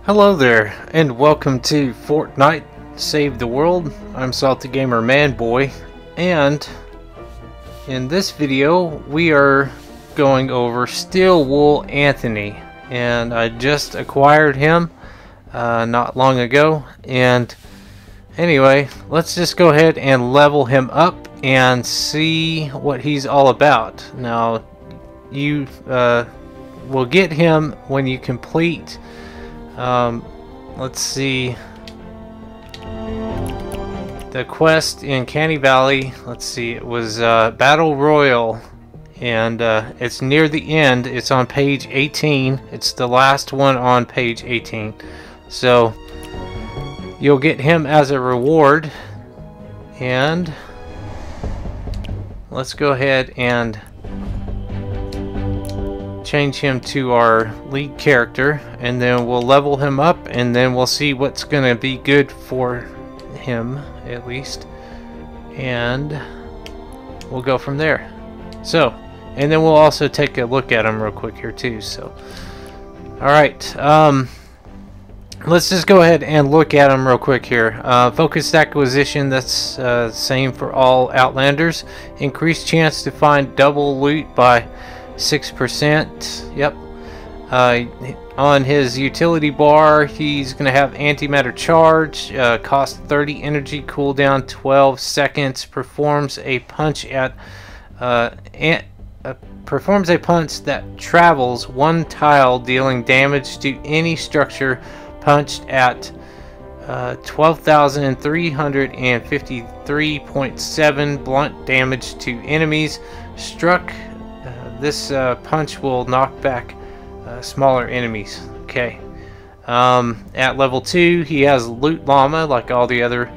Hello there, and welcome to Fortnight Save the World. I'm Salty Gamer Manboy, and in this video we are going over Steel Wool Anthony, and I just acquired him not long ago. And anyway, let's just go ahead and level him up and see what he's all about. Now, you will get him when you complete let's see, the quest in Canny Valley. Let's see, it was Battle Royal, and it's near the end. It's on page 18. It's the last one on page 18, so you'll get him as a reward. And let's go ahead and change him to our lead character, and then we'll level him up, and then we'll see what's gonna be good for him, at least, and we'll go from there. So, and then we'll also take a look at him real quick here too. So alright, let's just go ahead and look at him real quick here. Focused acquisition, that's same for all Outlanders. Increased chance to find double loot by 6%. Yep. On his utility bar, he's going to have antimatter charge, cost 30 energy, cooldown 12 seconds, performs a punch that travels one tile, dealing damage to any structure punched at 12,353.7 blunt damage to enemies struck. This punch will knock back smaller enemies. Okay. At level 2, he has Loot Llama like all the other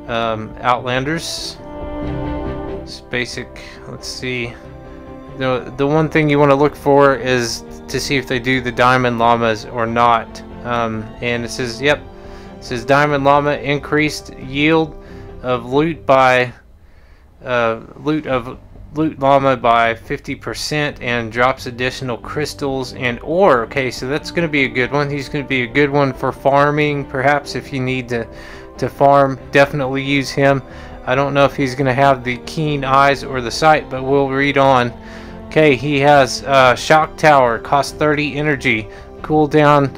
Outlanders. It's basic. Let's see. The one thing you want to look for is to see if they do the Diamond Llamas or not. And it says, yep, it says Diamond Llama increased yield of loot by Loot Llama by 50% and drops additional crystals and ore. Okay, so that's going to be a good one. He's going to be a good one for farming, perhaps if you need to farm. Definitely use him. I don't know if he's going to have the keen eyes or the sight, but we'll read on. Okay, he has Shock Tower, cost 30 energy, cooldown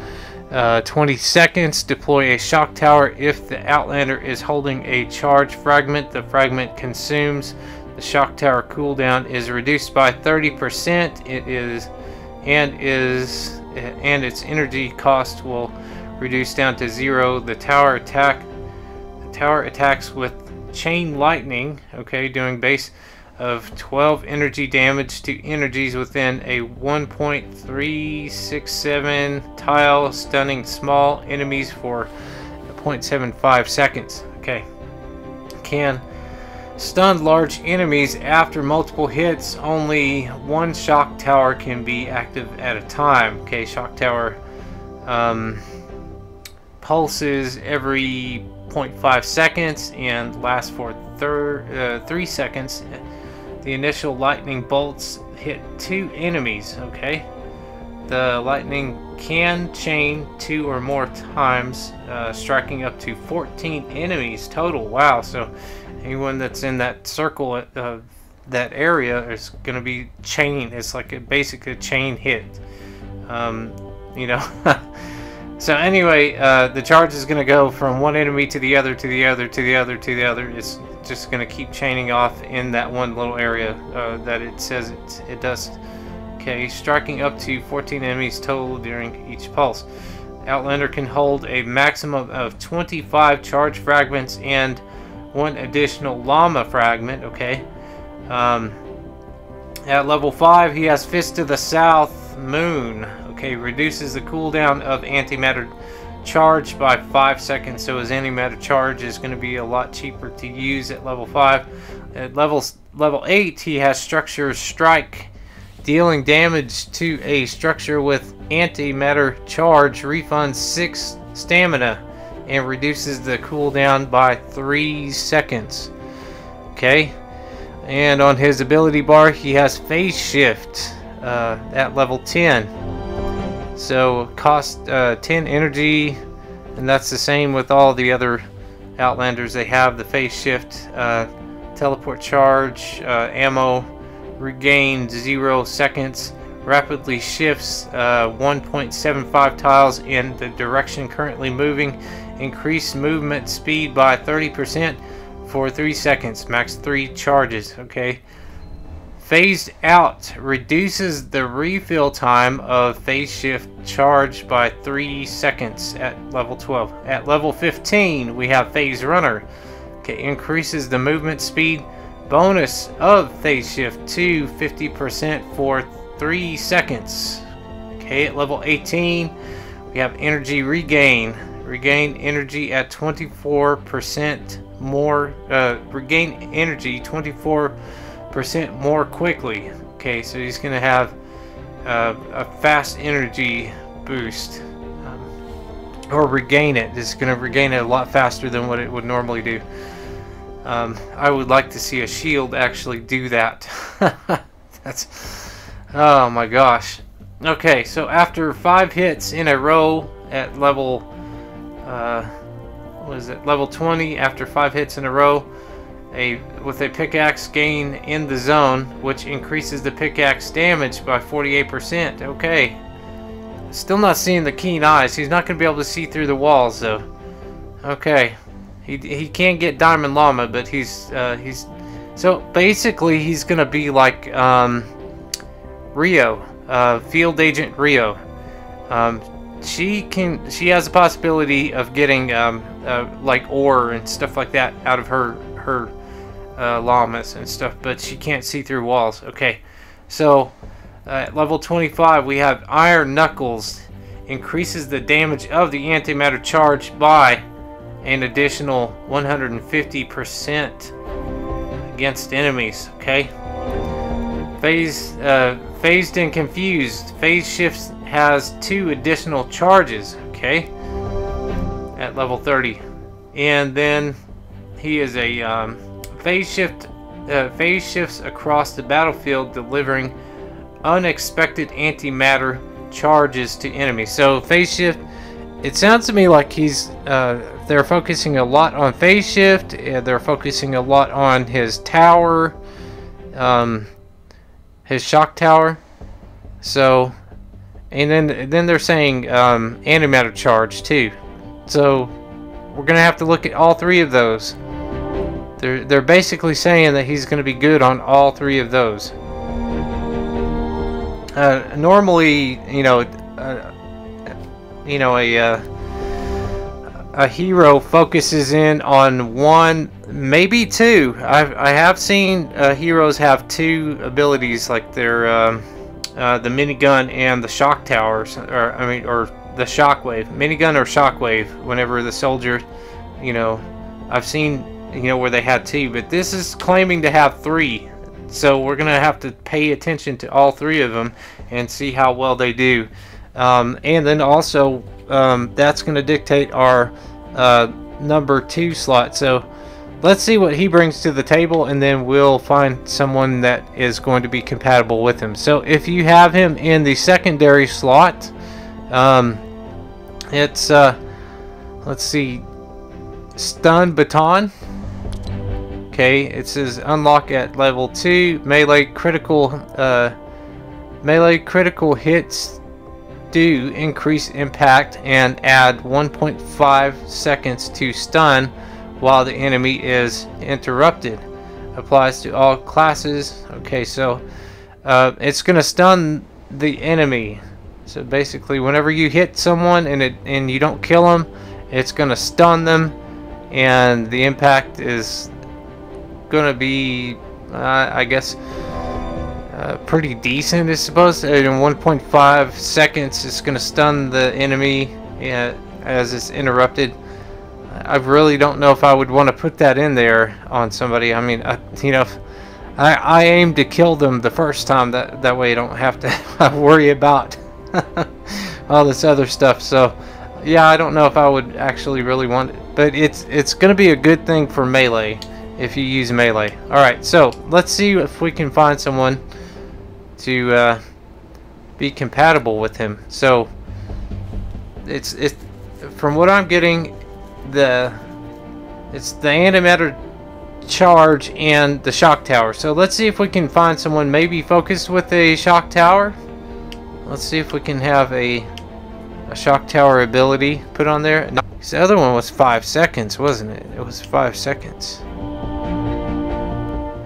20 seconds. Deploy a shock tower if the Outlander is holding a charge fragment. The fragment consumes. The shock tower cooldown is reduced by 30%. And its energy cost will reduce down to 0. The tower attacks with chain lightning. Okay, doing base of 12 energy damage to energies within a 1.367 tile, stunning small enemies for 0.75 seconds. Okay, can stun large enemies after multiple hits. Only one shock tower can be active at a time. Okay, shock tower pulses every 0.5 seconds and lasts for 3 seconds. The initial lightning bolts hit 2 enemies. Okay, the lightning can chain 2 or more times, striking up to 14 enemies total. Wow, so anyone that's in that circle, that area, is going to be chain. It's like basically a chain hit. You know. So anyway, the charge is going to go from one enemy to the other, to the other, to the other, to the other. It's just going to keep chaining off in that one little area that it says it does. Okay, striking up to 14 enemies total during each pulse. Outlander can hold a maximum of 25 charge fragments and 1 additional llama fragment. Okay. At level 5, he has Fist of the South Moon. Okay, reduces the cooldown of antimatter charge by 5 seconds, so his antimatter charge is going to be a lot cheaper to use at level 5. At level 8, he has Structure Strike, dealing damage to a structure with antimatter charge, refunds 6 stamina and reduces the cooldown by 3 seconds. Okay, and on his ability bar, he has Phase Shift at level 10. So cost 10 energy, and that's the same with all the other Outlanders. They have the phase shift, teleport charge, ammo, regain 0 seconds, rapidly shifts 1.75 tiles in the direction currently moving, increase movement speed by 30% for 3 seconds, max 3 charges. Okay. Phased out reduces the refill time of phase shift charge by 3 seconds at level 12. At level 15 we have phase runner. Okay, increases the movement speed bonus of phase shift to 50% for 3 seconds. Okay, at level 18 we have energy regain. Regain energy at 24% more. Regain energy 24% more quickly. Okay, so he's gonna have a fast energy boost, or regain it. It's gonna regain it a lot faster than what it would normally do. I would like to see a shield actually do that. That's, oh my gosh. Okay, so after 5 hits in a row at level what is it, level 20, after 5 hits in a row with a pickaxe gain in the zone, which increases the pickaxe damage by 48%. Okay. Still not seeing the keen eyes. He's not going to be able to see through the walls though. Okay. He can get Diamond Llama, but he's so basically he's going to be like Rio, Field Agent Rio. She has the possibility of getting like ore and stuff like that out of her llamas and stuff, but she can't see through walls. Okay, so at level 25 we have Iron Knuckles, increases the damage of the antimatter charge by an additional 150% against enemies. Okay, phased and confused. Phase shifts has 2 additional charges. Okay, at level 30, and then he is a phase shifts across the battlefield, delivering unexpected antimatter charges to enemies. So phase shift, it sounds to me like they're focusing a lot on phase shift. They're focusing a lot on his tower, his shock tower. So, and then they're saying antimatter charge too. So we're gonna have to look at all 3 of those. They're basically saying that he's going to be good on all 3 of those. Normally, a hero focuses in on 1, maybe 2. I have seen heroes have 2 abilities, like their the minigun and the shock towers, or the shockwave, minigun or shockwave. Whenever the soldier, I've seen where they had 2, but this is claiming to have 3. So we're gonna have to pay attention to all 3 of them and see how well they do. And then also that's gonna dictate our number 2 slot. So let's see what he brings to the table, and then we'll find someone that is going to be compatible with him. So if you have him in the secondary slot, it's let's see, Stun Baton. Okay, it says unlock at level 2. Melee critical hits do increase impact and add 1.5 seconds to stun while the enemy is interrupted. Applies to all classes. Okay, so it's gonna stun the enemy. So basically, whenever you hit someone and you don't kill them, it's gonna stun them, and the impact is gonna be I guess pretty decent, I suppose. In 1.5 seconds it's gonna stun the enemy as it's interrupted. I really don't know if I would want to put that in there on somebody. I mean, I aim to kill them the first time, that way I don't have to worry about all this other stuff. So yeah, I don't know if I would actually really want it, but it's gonna be a good thing for melee if you use melee. Alright, so let's see if we can find someone to be compatible with him. So it's from what I'm getting, it's the antimatter charge and the shock tower. So let's see if we can find someone maybe focused with a shock tower. Let's see if we can have a shock tower ability put on there. No, the other one was 5 seconds, wasn't it? It was 5 seconds.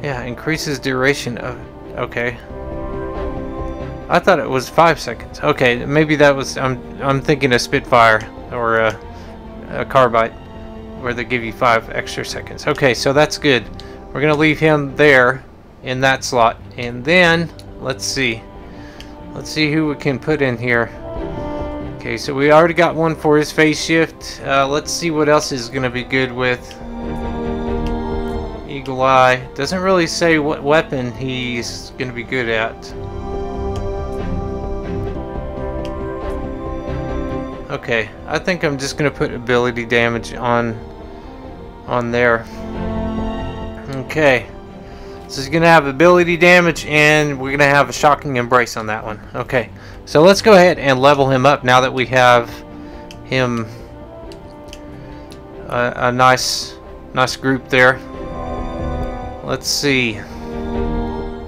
Yeah, increases duration of... Okay. I thought it was 5 seconds. Okay, maybe that was... I'm thinking of Spitfire or a Carbide, where they give you 5 extra seconds. Okay, so that's good. We're gonna leave him there in that slot, and then let's see who we can put in here. Okay, so we already got one for his phase shift. Let's see what else is gonna be good with Eagle Eye. Doesn't really say what weapon he's gonna be good at. Okay, I think I'm just gonna put ability damage on there. Okay, so he's gonna have ability damage, and we're gonna have a shocking embrace on that one. Okay, so let's go ahead and level him up now that we have him a nice group there. Let's see. All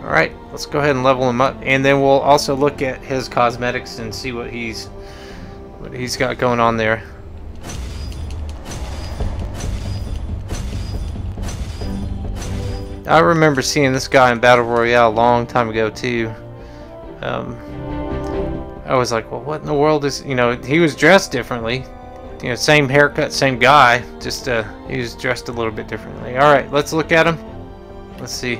right, let's go ahead and level him up, and then we'll also look at his cosmetics and see what he's got going on there. I remember seeing this guy in Battle Royale a long time ago too. I was like, well, what in the world is, you know, he was dressed differently. You know, same haircut, same guy, just he was dressed a little bit differently. All right, let's look at him. Let's see.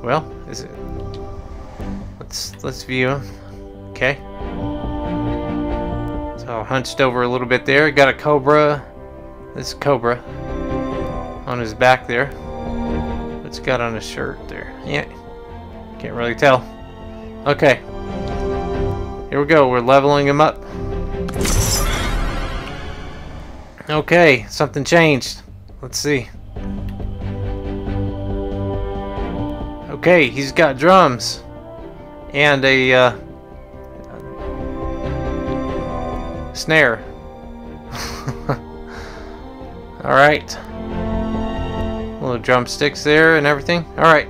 Well, is it? Let's view him. Okay. So hunched over a little bit there. Got a cobra. This Cobra on his back there. What's he got on his shirt there? Yeah, can't really tell. Okay, here we go. We're leveling him up. Okay, something changed. Let's see. Okay, he's got drums and a snare. All right. Little drumsticks there and everything. All right.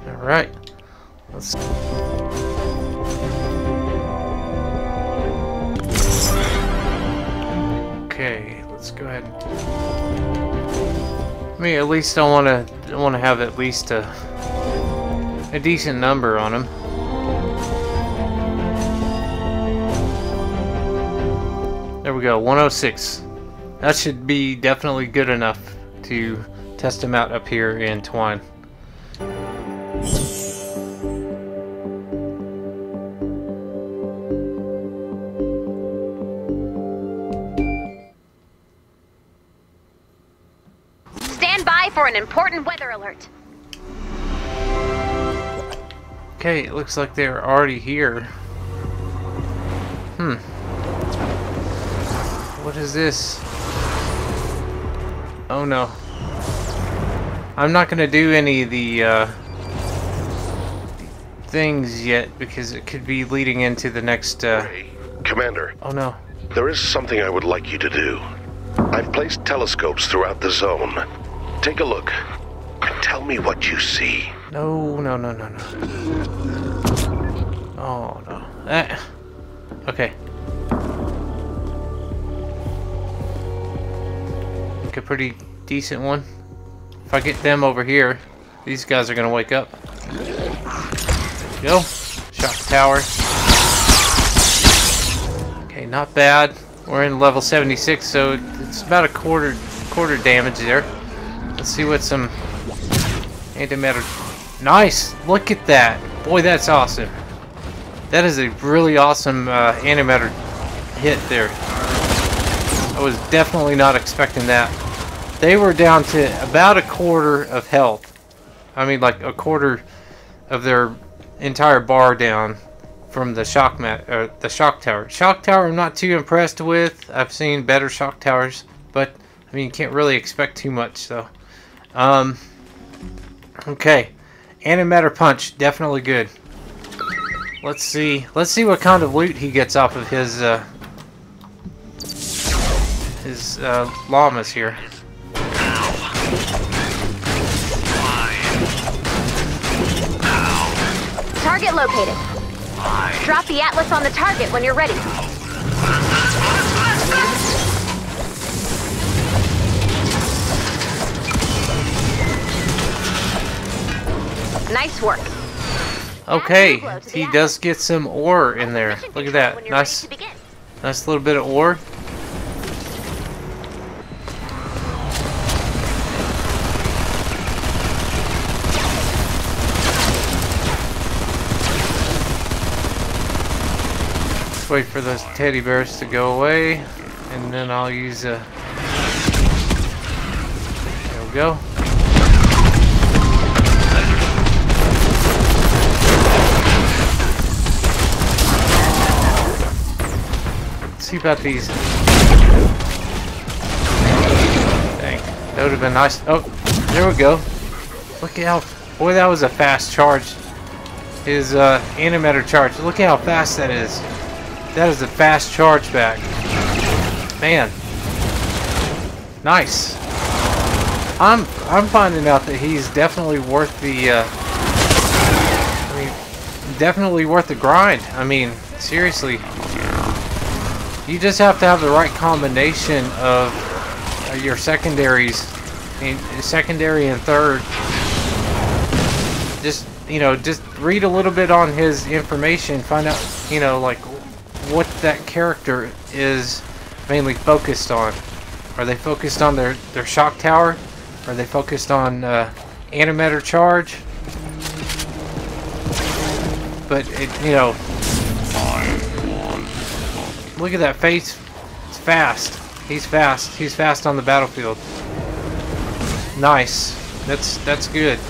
All right. Let's. Okay. Let's go ahead. I mean, at least I want to have at least a decent number on him. There we go. 106. That should be definitely good enough to test him out up here in Twine. Stand by for an important weather alert. Okay, it looks like they're already here. What is this? Oh no. I'm not gonna do any of the things yet because it could be leading into the next Hey, Commander. Oh no. There is something I would like you to do. I've placed telescopes throughout the zone. Take a look and tell me what you see. No. Oh no. Okay. A pretty decent one. If I get them over here, these guys are gonna wake up. There we go. Shock tower. Okay, not bad. We're in level 76, so it's about a quarter damage there. Let's see what some antimatter. Nice. Look at that. Boy, that's awesome. That is a really awesome antimatter hit there. I was definitely not expecting that. They were down to about a quarter of health. I mean, like a quarter of their entire bar down from the shock tower. Shock tower, I'm not too impressed with. I've seen better shock towers, but I mean, you can't really expect too much, though. Okay, antimatter punch, definitely good. Let's see what kind of loot he gets off of his llamas here. Target located. Drop the atlas on the target when you're ready. Nice work. Okay, he does get some ore in there. Look at that. Nice little bit of ore. Wait for those teddy bears to go away, and then I'll use a... There we go. Let's see about these. Dang, that would have been nice. Oh, there we go. Look at how... Boy, that was a fast charge. His animator charge. Look at how fast that is. That is a fast charge back. Man. Nice. I'm finding out that he's definitely worth the definitely worth the grind. I mean, seriously. You just have to have the right combination of your secondaries, secondary and third. Just, just read a little bit on his information, find out, like what that character is mainly focused on. Are they focused on their shock tower? Are they focused on animator charge? But look at that face. It's fast. He's fast. He's fast on the battlefield. Nice. That's good.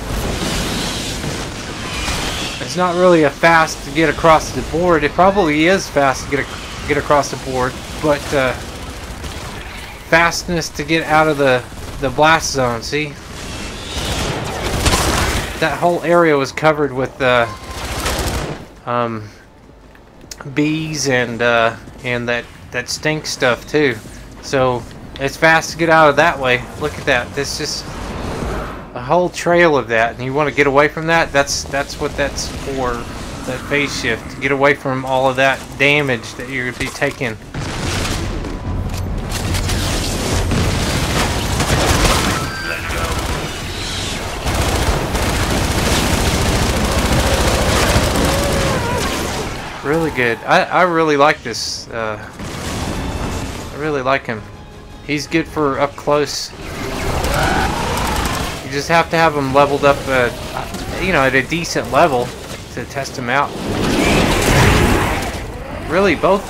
It's not really a fast to get across the board. It probably is fast to get across the board, but fastness to get out of the blast zone. See, that whole area was covered with bees and that stink stuff too. So it's fast to get out of that way. Look at that. This just a whole trail of that, and you want to get away from that. That's what that's for. That phase shift, to get away from all of that damage that you're going to be taking. Really good. I really like this. I really like him. He's good for up close. You just have to have him leveled up, at a decent level to test him out. Really, both.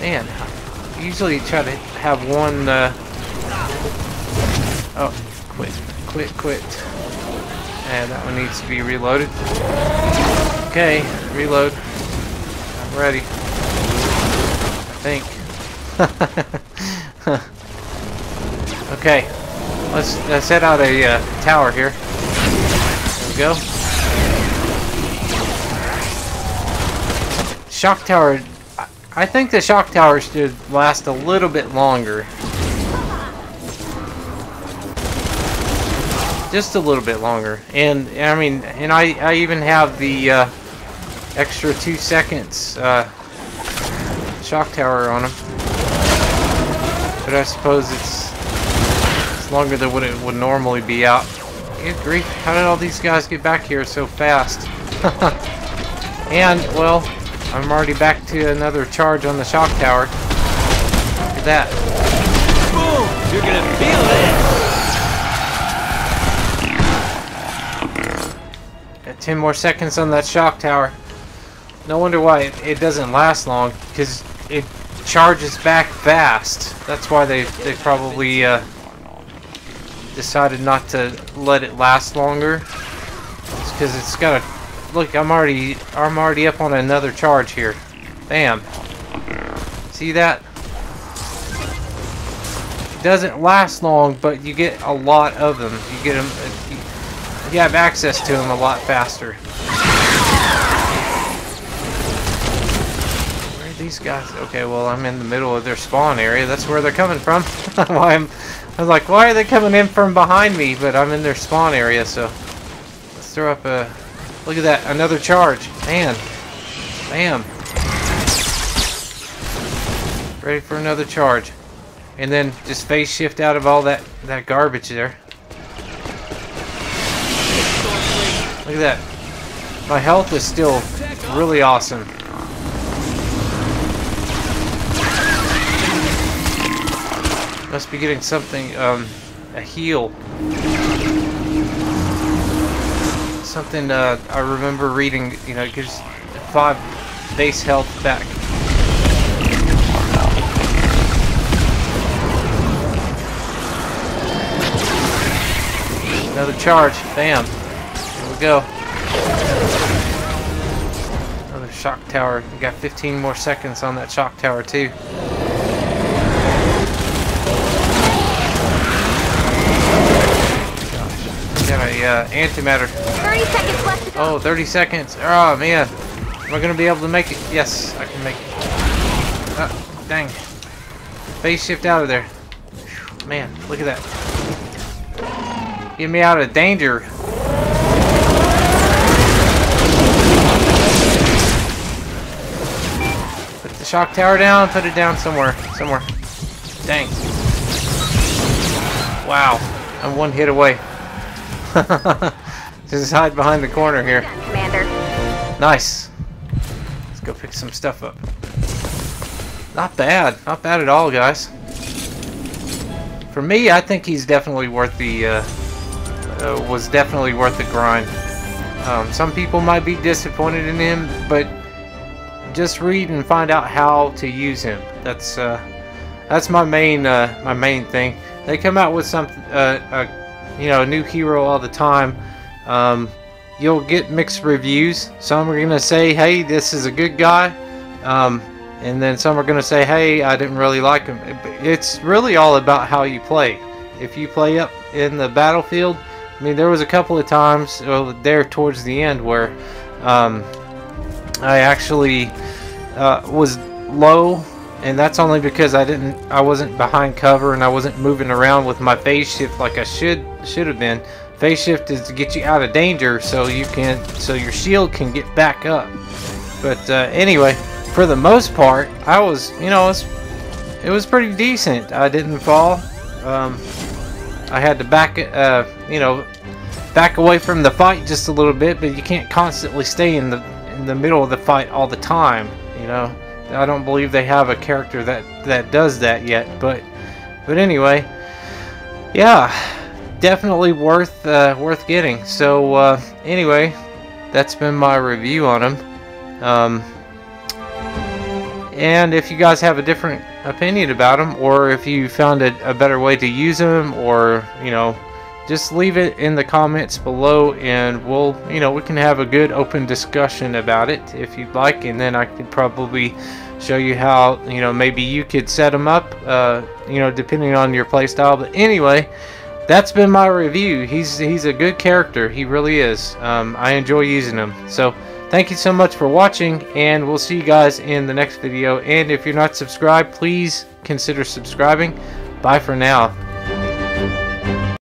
Man, I usually try to have one. Oh, quit. And that one needs to be reloaded. Okay, reload. I'm ready. I think. Okay, let's set out a tower here. There we go. Shock tower. I think the shock tower should last a little bit longer. Just a little bit longer. And I mean, and I even have the extra 2 seconds shock tower on him. But I suppose it's longer than what it would normally be out. Good grief, how did all these guys get back here so fast? And, well, I'm already back to another charge on the shock tower. Look at that. Boom! You're gonna feel it! Got 10 more seconds on that shock tower. No wonder why it doesn't last long, because it charges back fast. That's why they probably decided not to let it last longer. It's because it's got a look. I'm already up on another charge here. Bam. See that? It doesn't last long, but you get a lot of them. You get them. You have access to them a lot faster. these guys? Okay, well, I'm in the middle of their spawn area. That's where they're coming from. I was like, why are they coming in from behind me? But I'm in their spawn area, so let's throw up a... Look at that, another charge. Man, bam. Ready for another charge. And then just phase shift out of all that garbage there. Look at that. My health is still really awesome. Must be getting something, a heal. Something, I remember reading, you know, it gives 5 base health back. Another charge. Bam. Here we go. Another shock tower. We got 15 more seconds on that shock tower, too. Got a antimatter. 30 seconds left to go. Oh, 30 seconds. Oh, man. Am I going to be able to make it? Yes, I can make it. Oh, dang. Phase shift out of there. Man, look at that. Get me out of danger. Put the shock tower down. Put it down somewhere. Somewhere. Dang. Wow. I'm 1 hit away. Just hide behind the corner here. Commander. Nice. Let's go pick some stuff up. Not bad. Not bad at all, guys. For me, I think he's definitely worth the... was definitely worth the grind. Some people might be disappointed in him, but just read and find out how to use him. That's my main thing. They come out with something, you know, a new hero all the time. You'll get mixed reviews. Some are gonna say, "Hey, this is a good guy," and then some are gonna say, "Hey, I didn't really like him." It's really all about how you play. If you play up in the battlefield. I mean, there was a couple of times there towards the end where I actually was low, and that's only because I wasn't behind cover and I wasn't moving around with my phase shift like I should have been. Phase shift is to get you out of danger so your shield can get back up. But anyway, for the most part, I was, you know, it was pretty decent. I didn't fall. I had to back, you know, back away from the fight just a little bit, but you can't constantly stay in the middle of the fight all the time. You know, I don't believe they have a character that does that yet. But anyway, yeah, definitely worth getting. So anyway, that's been my review on him. And if you guys have a different opinion about them, or if you found a better way to use them, or, you know, just leave it in the comments below, and we'll, you know, we can have a good open discussion about it if you'd like, and then I could probably show you how, you know, maybe you could set them up, you know, depending on your playstyle. But anyway, that's been my review. He's a good character. He really is. I enjoy using him. So thank you so much for watching, and we'll see you guys in the next video. And if you're not subscribed, please consider subscribing. Bye for now.